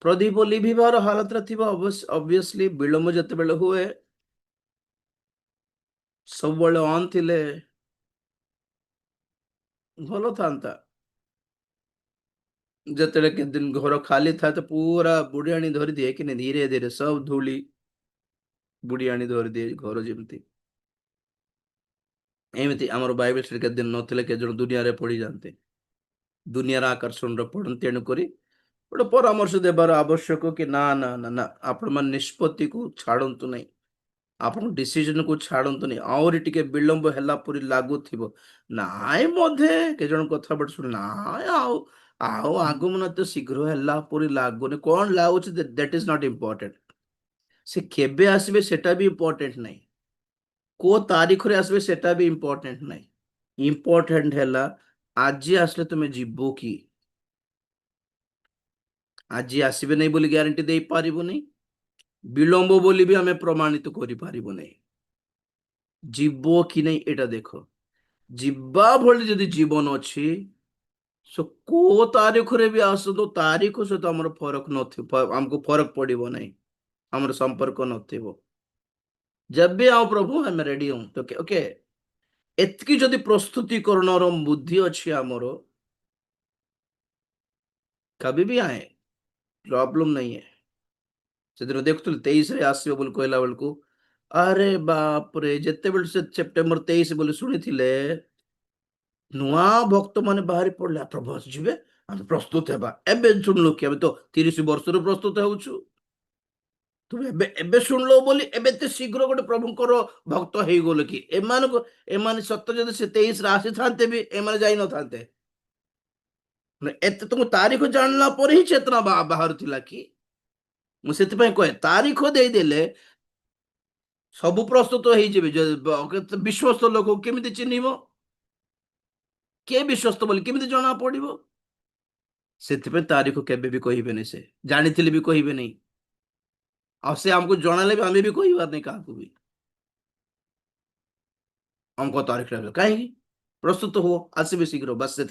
प्रदीप लिभिबार हालत थिबा ऑब्वियसली विलंब जतेबेले हुए सब बेले ऑन थिले भलो थांता जतेले के दिन घर खाली था तो पूरा बुढ़ियाणी धरी दिए कि धीरे धीरे सब धूली बुढ़ियाणी धरी दिए घर जेमती एमती आमर बाइबल स्टडी के दिन नथिले के जण दुनिया रे पड़ी जानते दुनिया रा आकर्षण रे पड़न तेणु करी गोटे परामर्श देबार आवश्यक कि ना ना ना ना आपण मन निष्पत्ति को छाड़ंतु नहीं आपण डिसीजन को छाड़ंतु नहीं आउरी टिके विलंब हैला पुरी लागु थिबो नाय मध्ये के जण कथा बड सुन नाय आउ आउ आगमन तो शीघ्र हैला पुरी लागुने कोन लाउच दैट इज नॉट इंपोर्टेंट से केबे आसबे सेटा भी इंपोर्टेंट नहीं को तारीख रे आसबे सेटा भी इंपोर्टेंट नहीं इंपोर्टेंट हैला आज आसले तुमे जीवो की आज आसबे नहीं बोली ग्यारंटी दे पारिबो नहीं विलंब बोली भी हमें प्रमाणित करि पारिबो नहीं जीवो कि नहीं एटा देखो जीवा भली जदि जीवन अच्छी सो को तारीख रे भी आसतो तारीख सहित हमर फरक नथिबो हमको फरक पड़िबो नहीं हमर संपर्क नथिबो जब भी आओ प्रभु हम रेडी हूं तो ओके एतकी जदि प्रस्तुतिकरण बुद्धि अच्छी आमर कभी भी आए प्रॉब्लम नहीं है से दिन देखुल 23 रे आसबो बोल कहला बेलू अरे बाप रे जिते बेल से सेप्टेम्बर 23 बोले शुणी थिले नुआ भक्त माने बाहरी पड़ले प्रभु जीवे हम प्रस्तुत हेबा एबे सुनलु कि हम तो 30 वर्ष रो प्रस्तुत होउछु तुम एबे एबे सुनलो बोली एबे ते शीघ्र गोटे प्रभुकर भक्त हेई गेल कि एमान को एमान सत्य जदि से 23 रे आसी थांते भी एमान जाई न थांते एते तुम तारीख जानला पर ही चेतना बाहर थिला कि मु सेति पय कहे तारीख देई देले सब प्रस्तुत हो विश्वस्त लोक केमी चिन्ह किए विश्वस्त बोली केमी जना पड़ो से तारीख केबे भी कहबे से जानी भी कहबे नहीं आ से हमको जनाले भी आम भी कहबार नहीं क्या भी हमको तारीख कहीं प्रस्तुत हो आसबे शीघ्र बस से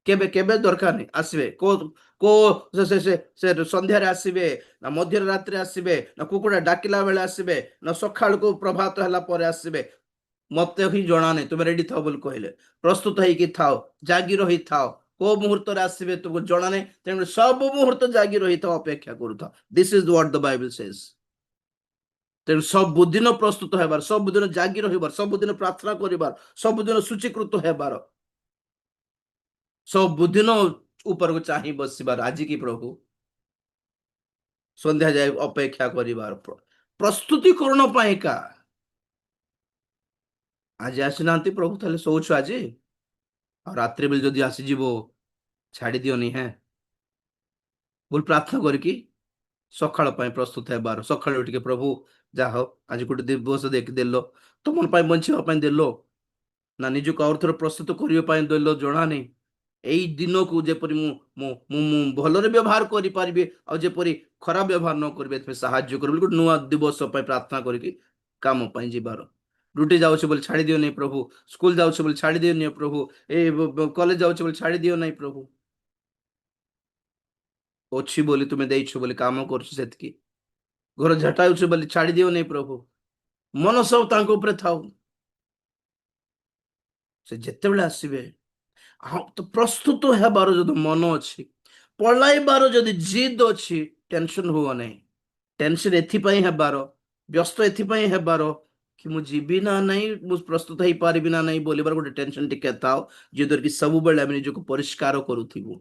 केबे केबे दरकार नहीं आसबे को से संध्या आसबे ना मध्य रात्रि आसबे ना कुकुड़ा डाकिला बेले आसबे ना सकाळ को प्रभात हैला पर आसबे मत ही जना नहीं तुम रेडी था बोल कहले प्रस्तुत है थाओ जागी रही थाओ को मुहूर्त आसबे तुमको जना नहीं तेणु सब मुहूर्त जागी रही था अपेक्षा करूथा this is what the Bible says तेणु सबुदिन प्रस्तुत हेबार सबुदिन जागी रहिबार सबुदिन प्रार्थना करिबार सबुदिन सूचीकृत हेबार सबुदिन ऊपर को चाही बसिबार आज की प्रभु संध्या जाए अपेक्षा करिबार प्रस्तुतिकरण पाई का आज आसीनांती प्रभु ताले सोचु आज और रात्रि बेल जदि आसीजिवो छाड़ी दियोनी है बोल प्रार्थना करके सकाळ पाई प्रस्तुत हेबार सकाळ उठिके प्रभु जाह आज गोटे दिवस देख देलो तुम बंचा देलो ना निजक और थोड़ा प्रस्तुत करने देलो जना नहीं यही दिन को जेपरी भलरे व्यवहार करें आजपरी खराब व्यवहार न करें साहाଯ୍य कर गोटे नुआ दिवस प्रार्थना करके काम जीवार ड्यूटी जाऊँ बोले छाड़ी दियो नहीं प्रभु स्कूल जाऊँ बोले छाड़ी दियो नहीं प्रभु ए कॉलेज जाऊँ बोले छाड़ी दियो नहीं प्रभु अच्छी बोली तुम्हें देछ बोली काम कर घर झटाऊ बोली छाड़ी दियो नहीं प्रभु मन सब तांको ऊपर थाउ से जिते बड़े आसबे हाँ तो प्रस्तुत हेबार जो मन अच्छी पलाइबार जदि जिद अच्छी टेंशन हुआ नहीं टेंशन एथिपाई हेबार व्यस्त एथिपाई हेबार कि मु जीवी ना नहीं मु प्रस्तुत हो पारि ना नहीं बोलिबार गोटे टेंशन टिके थाओ जो कि सब बेले आम निजको परिष्कार करूथिबु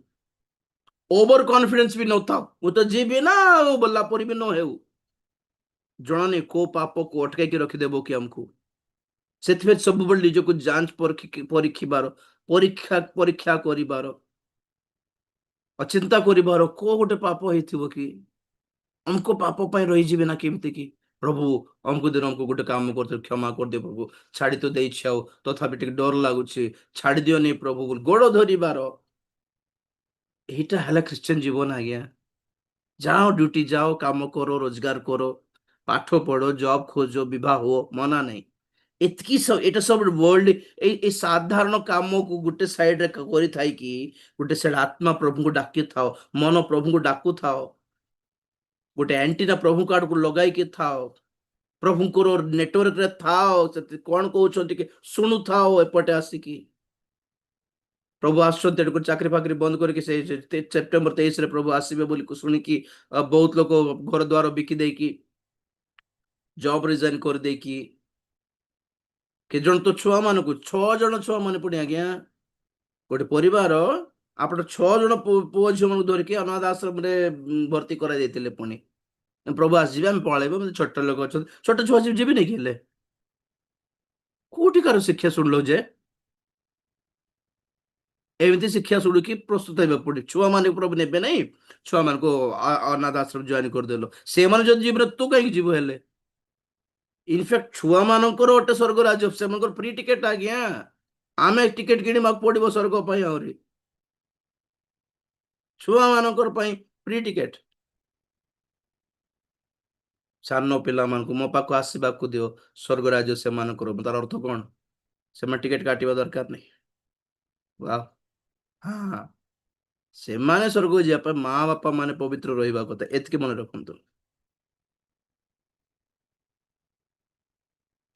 ओवर कॉन्फिडेंस भी न थाओ मु तो जीवी ना बोला पर भी न हेउ जना नहीं को पाप को अटकाई के रखिदेबो कि हमको से सब निजको जांच परीक्षार परीक्षा परीक्षा करिबार अचिंता करिबार को गोटे पाप होइथिबो कि हमको पाप पाई रही जीवे ना केमती कि प्रभु हमको दिन हमको गोटे काम करते क्षमा कर दे प्रभु छाड़ी तो दे तथापि टिके डर लगुच छाड़ी दियो नहीं प्रभु गोड़ धरिबार यहीटा है क्रिश्चियन जीवन आज्ञा जाओ ड्यूटी जाओ काम करो रोजगार करो पाठ पढ़ो जॉब खोजो विवाह हो मना नहीं एतकी सब एटा सब वर्ल्ड ए साधारण काम को गोटे साइड रे करि थाई कि गोटे साइड आत्मा प्रभु को डाकी थाओ मन प्रभु को डाकू थाओ गोटे एंटीना प्रभु कार्ड को लगाई के थाओ प्रभुଙ୍କର नेटवर्क रे थाओ कौन कहउछंती कि सुनु थाओ एपटे आसिकी प्रभु आसुचंती एडको चाकरी फाकरी बंद करके से सेप्टेम्बर 23 रे प्रभु आसीबे बोली को सुनिकी बहुत लोग घर द्वार बिकी देकी जॉब रिजाइन कर देकी के जन तो छुआ मान को 6 जन छुआ माने पुणी आज्ञा गोटे परिवार आपण 6 जन पुओ झियो मन धरिकी अनाथ आश्रम रे भर्ती करा देथिले पुणी प्रभु आसीबे हम पळेबे छोट लोक अछन छोट छुआ जीबी नै केले कोठी कार शिक्षा सुनलो जे एमती शिक्षा शुणुकी प्रस्तुत होगा पड़े छुआ मान प्रभु ने नहीं छुआ मान को अनाथ आश्रम ज्वाइन करदेल से जो जीवन तू कहीं जीव हेले इनफैक्ट छुआ मान गोटे स्वर्ग राज्य से फ्री टिकेट आज्ञा आम टिकेट कि पड़ो स्वर्ग आहरी छुआ मान फ्री टिकेट सान पिला मो पाक आसवा दियो स्वर्ग राज्य से तार अर्थ कौन से टिकेट काटा दरकार नहीं वाह हाँ से माने स्वर्ग जापा माँ बापा माने पवित्र रहा कथा एतके मन रखु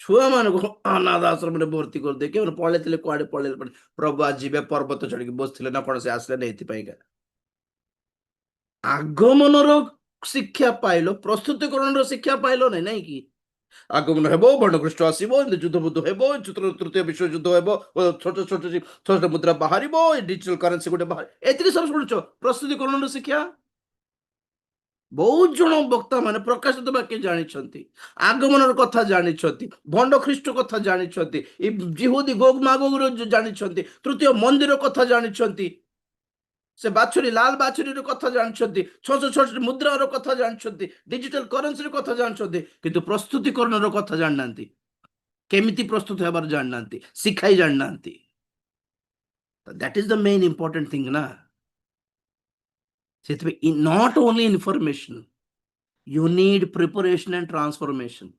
छुआ मान अनाथ आश्रम में भर्ती कर दे पलैते कड़े पड़े प्रभु आज जी पर्वत चढ़ी बसते ना कौन से आसले नहीं आगमन शिक्षा पाइल प्रस्तुतिकरण शिक्षा पाइल ना नहीं कि आगमन हेबो वर्णकृष्ट आसो युद्ध बुद्ध हेबो तृतीय विश्व युद्ध हेबो छोट छोट छोट मुद्रा बाहर डिजिटल करेन्सी गोटे बाहर एति सब शुणुच प्रस्तुतिकरण शिक्षा बहुत जन वक्ता माने प्रकाशित वाक्य जानी आगमन कथा जानी भंड ख्रीष्ट कथा जानी जिहुदी गोग मागोग जानी तृतीय मंदिर कथा जानी से बाछुरी लाल बाछुरी कथा जानते छोट छोट मुद्रार कथा जानते डिजिटल करेन्सी कथा जानते किंतु प्रस्तुतिकरण कथा जानना केमिति प्रस्तुत होबार जानना शिखाई जानना that is the main important thing ना से not only information you need preparation and transformation